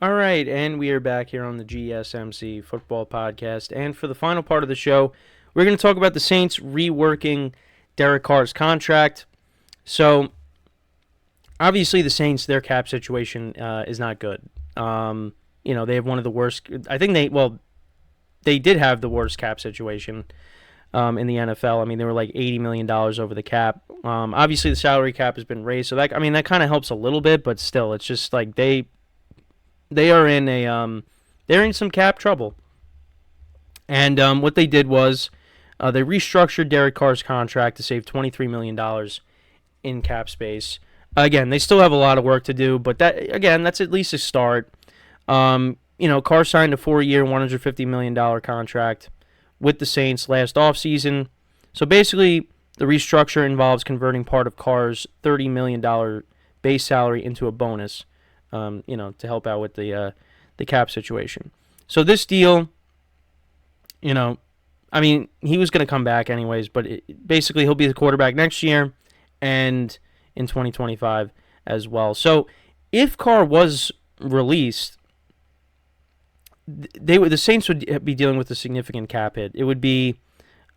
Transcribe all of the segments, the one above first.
All right, and we are back here on the GSMC Football Podcast. And for the final part of the show, we're going to talk about the Saints reworking Derek Carr's contract. So, obviously, the Saints, their cap situation is not good. They have one of the worst. I think they did have the worst cap situation in the NFL. I mean, they were like $80 million over the cap. Obviously, the salary cap has been raised, so that kind of helps a little bit, but still, it's just like they are in they're in some cap trouble. And what they did was they restructured Derek Carr's contract to save $23 million in cap space. Again, they still have a lot of work to do, but that's at least a start. Carr signed a 4-year, $150 million contract with the Saints last offseason. So basically, the restructure involves converting part of Carr's $30 million base salary into a bonus, to help out with the cap situation. So this deal, he was going to come back anyways, but basically he'll be the quarterback next year and in 2025 as well. So if Carr was released, the Saints would be dealing with a significant cap hit. It would be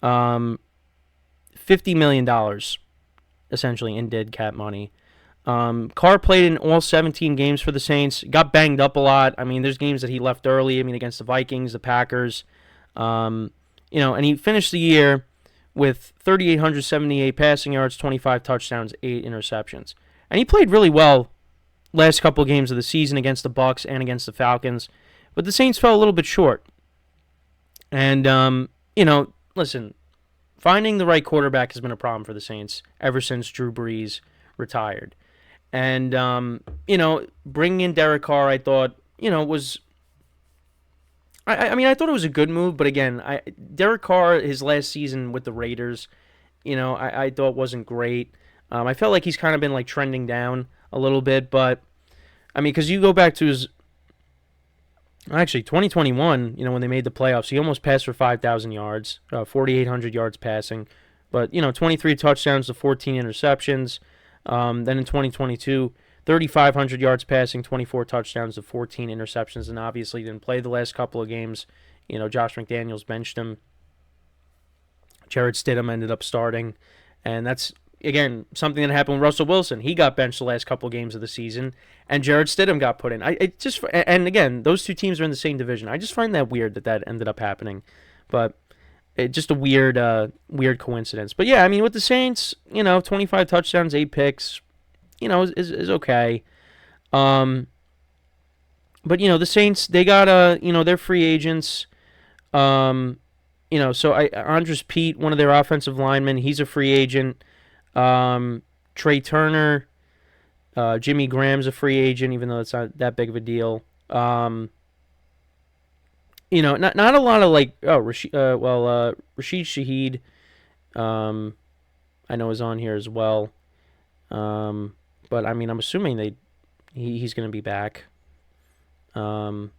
$50 million, essentially, in dead cap money. Carr played in all 17 games for the Saints, got banged up a lot. I mean, there's games that he left early, against the Vikings, the Packers, and he finished the year with 3,878 passing yards, 25 touchdowns, 8 interceptions. And he played really well last couple of games of the season against the Bucs and against the Falcons, but the Saints fell a little bit short. And, listen, finding the right quarterback has been a problem for the Saints ever since Drew Brees retired. And, bringing in Derek Carr, I thought, was... I thought it was a good move, but again, Derek Carr, his last season with the Raiders, I thought wasn't great. I felt like he's kind of been, trending down a little bit, but, because you go back to his... Actually, 2021, when they made the playoffs, he almost passed for 5,000 yards, 4,800 yards passing, but, 23 touchdowns to 14 interceptions. Then in 2022, 3,500 yards passing, 24 touchdowns to 14 interceptions, and obviously didn't play the last couple of games. Josh McDaniels benched him. Jarrett Stidham ended up starting, and that's, again, something that happened with Russell Wilson. He got benched the last couple of games of the season, and Jarrett Stidham got put in. And again, those two teams are in the same division. I just find that weird that ended up happening, but just a weird coincidence. But yeah, with the Saints, 25 touchdowns, 8 picks, is okay. But the Saints, they got they're free agents. So Andres Pete, one of their offensive linemen, he's a free agent. Trey Turner, Jimmy Graham's a free agent, even though it's not that big of a deal. Not a lot of Rashid Shaheed, I know is on here as well. But I'm assuming he's going to be back. But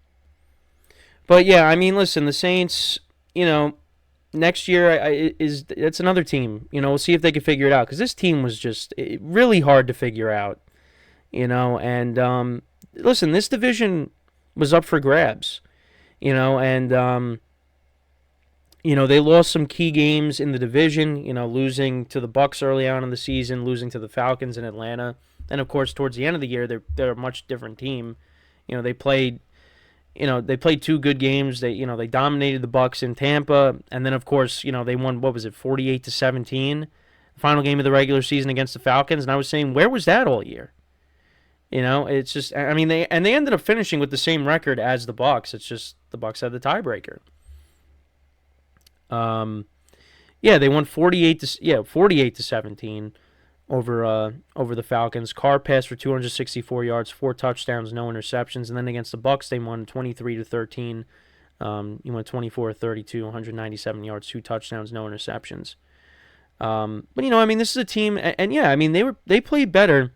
yeah, listen, the Saints, next year it's another team. We'll see if they can figure it out, because this team was just really hard to figure out. And listen, this division was up for grabs. And they lost some key games in the division, losing to the Bucs early on in the season, losing to the Falcons in Atlanta. And, of course, towards the end of the year, they're a much different team. They played 2 good games. They dominated the Bucs in Tampa. And then, of course, they won, 48-17, the final game of the regular season against the Falcons. And I was saying, where was that all year? It's just, they ended up finishing with the same record as the Bucs. It's just the Bucs had the tiebreaker. They won 48-17 over the Falcons. Carr passed for 264 yards, 4 touchdowns, no interceptions, and then against the Bucs they won 23-13. He went 24-32, 197 yards, 2 touchdowns, no interceptions. But this is a team, and they played better.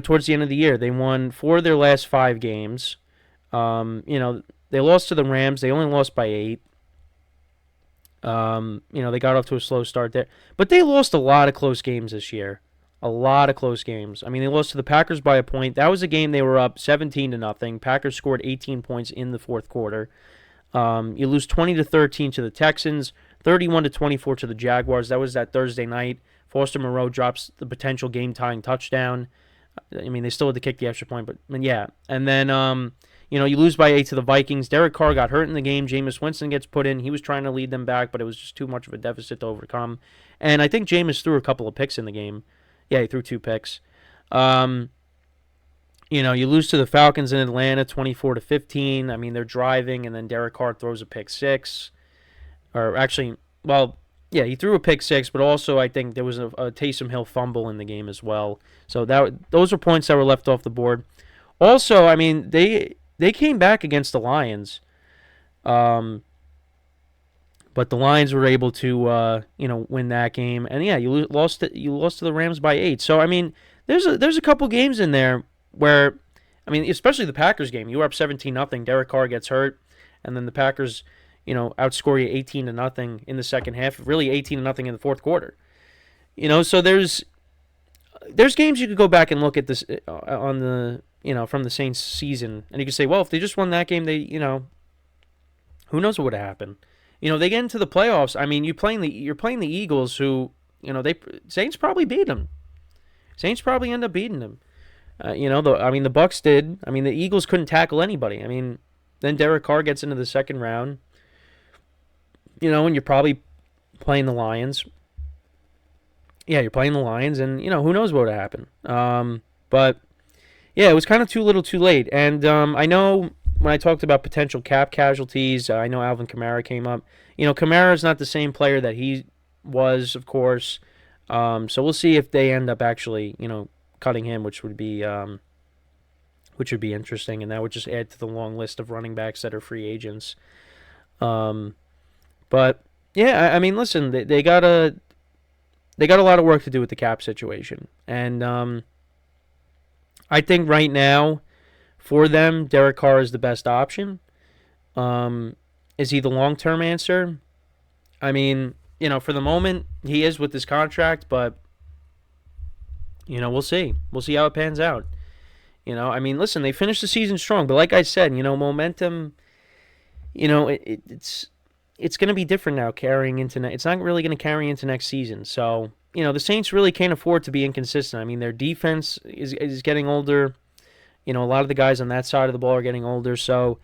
Towards the end of the year, they won 4 of their last 5 games. They lost to the Rams. They only lost by 8. They got off to a slow start there. But they lost a lot of close games this year. A lot of close games. I mean, they lost to the Packers by a point. That was a game they were up 17-0. Packers scored 18 points in the fourth quarter. You lose 20-13 to the Texans, 31-24 to the Jaguars. That was that Thursday night. Foster Moreau drops the potential game-tying touchdown. I mean, they still had to kick the extra point, but yeah. And then, you lose by 8 to the Vikings. Derek Carr got hurt in the game. Jameis Winston gets put in. He was trying to lead them back, but it was just too much of a deficit to overcome. And I think Jameis threw a couple of picks in the game. Yeah, he threw 2 picks. You lose to the Falcons in Atlanta, 24-15. I mean, they're driving, and then Derek Carr throws a pick six. Or actually, well, yeah, he threw a pick six, but also I think there was a Taysom Hill fumble in the game as well. So those were points that were left off the board. Also, I mean, they came back against the Lions, but the Lions were able to win that game. And yeah, you lost to the Rams by 8. So I mean, there's a couple games in there where, I mean, especially the Packers game. You were up 17-0. Derek Carr gets hurt, and then the Packers, outscore you 18-0 in the second half. Really 18-0 in the fourth quarter. So there's games you could go back and look at this on the from the Saints season, and you could say, well, if they just won that game, they who knows what would have happened. They get into the playoffs. I mean, you're playing the Eagles, who Saints probably beat them. Saints probably end up beating them. The Bucs did. I mean, the Eagles couldn't tackle anybody. I mean, then Derek Carr gets into the second round. And you're probably playing the Lions. Yeah, you're playing the Lions, and who knows what would happen. But yeah, it was kind of too little, too late. And I know when I talked about potential cap casualties, I know Alvin Kamara came up. Kamara is not the same player that he was, of course. So we'll see if they end up actually, cutting him, which would be interesting, and that would just add to the long list of running backs that are free agents. But yeah, I mean, listen, they got a lot of work to do with the cap situation, and I think right now for them, Derek Carr is the best option. Is he the long-term answer? I mean, for the moment, he is with this contract, but we'll see. We'll see how it pans out. I mean, listen, they finished the season strong, but like I said, momentum, it's going to be different now carrying into it's not really going to carry into next season. So, the Saints really can't afford to be inconsistent. I mean, their defense is getting older. A lot of the guys on that side of the ball are getting older. So,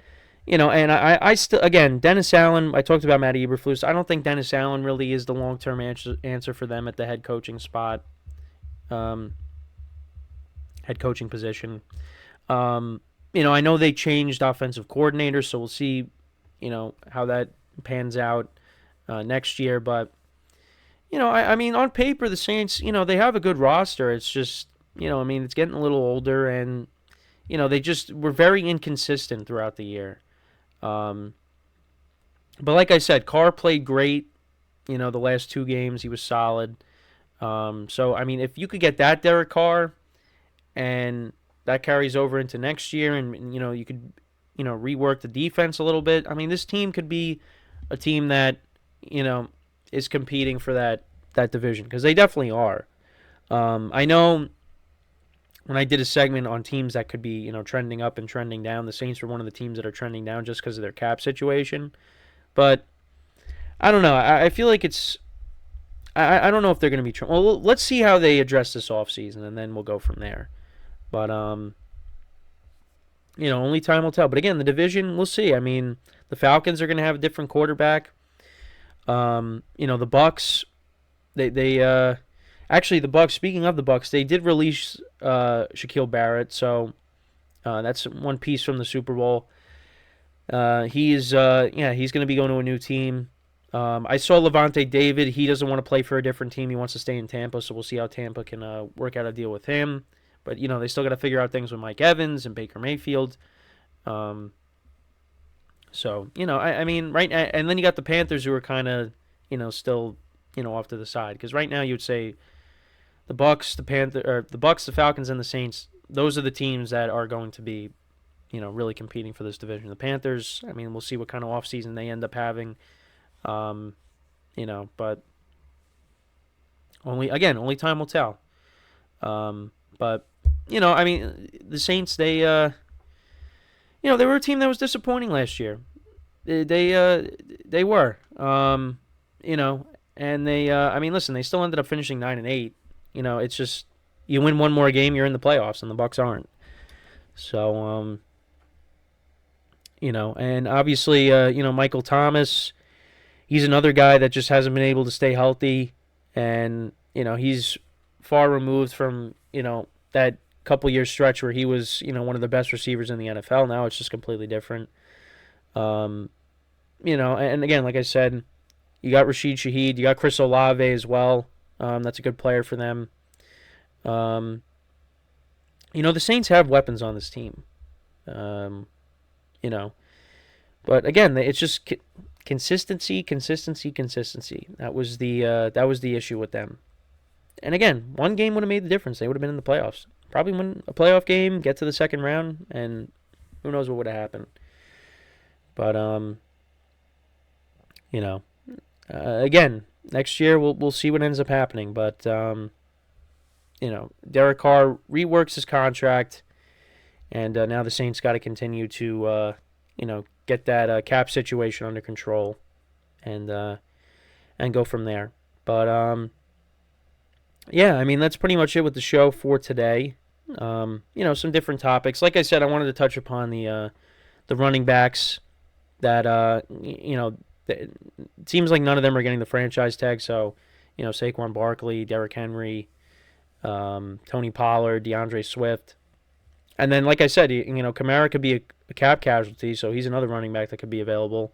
and I still, again, Dennis Allen, I talked about Matt Eberflus. I don't think Dennis Allen really is the long-term answer for them at the head coaching spot. Head coaching position. I know they changed offensive coordinators, so we'll see, how that pans out next year. But, I mean, on paper, the Saints, they have a good roster. It's just, it's getting a little older, and, they just were very inconsistent throughout the year. But like I said, Carr played great, the last 2 games. He was solid. So, I mean, if you could get that Derek Carr, and that carries over into next year, and you could, rework the defense a little bit. I mean, this team could be a team that, is competing for that division, because they definitely are. I know when I did a segment on teams that could be, trending up and trending down, the Saints are one of the teams that are trending down just because of their cap situation. But I don't know. I feel like it's. I don't know if they're going to be. Well, let's see how they address this offseason, and then we'll go from there. But only time will tell. But again, the division, we'll see. I mean, the Falcons are going to have a different quarterback. The Bucs, they actually, the Bucs. Speaking of the Bucs, they did release Shaquille Barrett, so that's one piece from the Super Bowl. He's going to be going to a new team. I saw Levante David. He doesn't want to play for a different team. He wants to stay in Tampa, so we'll see how Tampa can work out a deal with him. But, they still got to figure out things with Mike Evans and Baker Mayfield. So, I mean, right now, and then you got the Panthers, who are kind of, still, off to the side. Because right now you would say the Bucs, the Falcons, and the Saints, those are the teams that are going to be, really competing for this division. The Panthers, I mean, we'll see what kind of offseason they end up having. But only time will tell. But I mean, the Saints, they were a team that was disappointing last year. They were, and I mean, listen, they still ended up finishing 9-8. It's just you win one more game, you're in the playoffs, and the Bucs aren't. So, and obviously, Michael Thomas, he's another guy that just hasn't been able to stay healthy, and he's far removed from that couple year stretch where he was one of the best receivers in the NFL. Now it's just completely different. And again, like I said, you got Rashid Shaheed, you got Chris Olave as well. That's a good player for them. The Saints have weapons on this team. But again, it's just consistency. That was the issue with them. And again, one game would have made the difference. They would have been in the playoffs. Probably win a playoff game, get to the second round, and who knows what would have happened. But again, next year we'll see what ends up happening. But Derek Carr reworks his contract, and now the Saints got to continue to get that cap situation under control, and go from there. But yeah, I mean, that's pretty much it with the show for today. Some different topics. Like I said, I wanted to touch upon the running backs that it seems like none of them are getting the franchise tag. So, Saquon Barkley, Derrick Henry, Tony Pollard, DeAndre Swift. And then, like I said, Kamara could be a cap casualty, so he's another running back that could be available.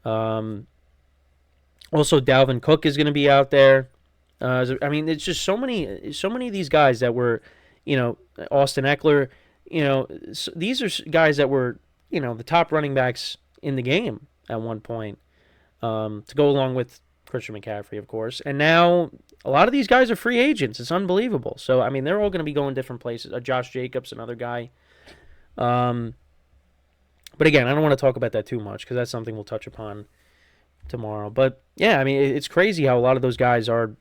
Also, Dalvin Cook is going to be out there. I mean, it's just so many of these guys that were, Austin Eckler, these are guys that were, the top running backs in the game at one point, to go along with Christian McCaffrey, of course. And now a lot of these guys are free agents. It's unbelievable. So, I mean, they're all going to be going different places. Josh Jacobs, another guy. But again, I don't want to talk about that too much because that's something we'll touch upon tomorrow. But yeah, I mean, it's crazy how a lot of those guys are,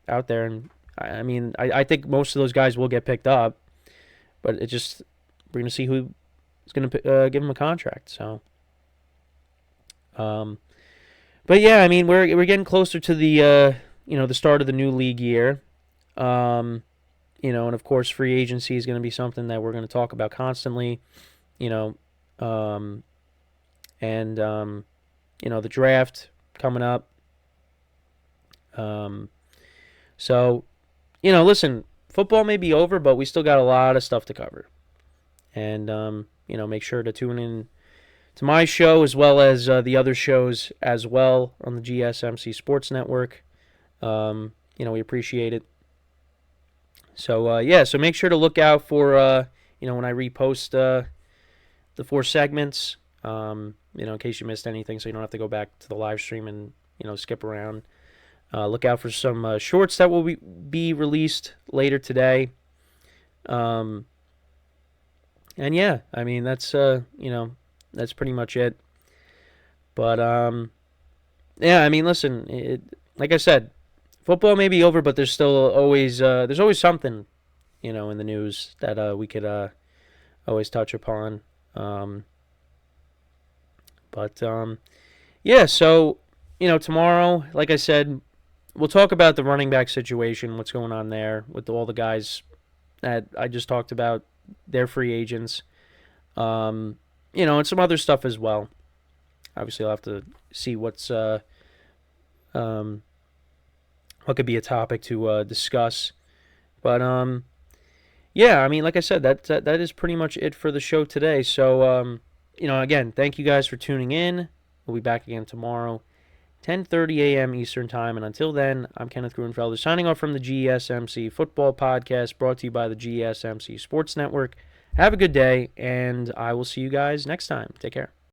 out there. And I mean, I think most of those guys will get picked up, but we're going to see who is going to give them a contract. So, but yeah, I mean, we're getting closer to the the start of the new league year. And of course, free agency is going to be something that we're going to talk about constantly. The draft coming up. So, listen, football may be over, but we still got a lot of stuff to cover. And, make sure to tune in to my show as well as the other shows as well on the GSMC Sports Network. We appreciate it. So, so make sure to look out for, when I repost the 4 segments, in case you missed anything so you don't have to go back to the live stream and, skip around. Look out for some shorts that will be released later today. And yeah, I mean, that's pretty much it. But, yeah, I mean, listen, like I said, football may be over, but there's still always, something, in the news that we could always touch upon. Yeah, so, tomorrow, like I said, we'll talk about the running back situation, what's going on there with all the guys that I just talked about, their free agents, and some other stuff as well. Obviously, I'll have to see what could be a topic to discuss. But, yeah, I mean, like I said, that is pretty much it for the show today. So, again, thank you guys for tuning in. We'll be back again tomorrow, 10:30 a.m. Eastern Time. And until then, I'm Kenneth Gruenfelder signing off from the GSMC Football Podcast, brought to you by the GSMC Sports Network. Have a good day, and I will see you guys next time. Take care.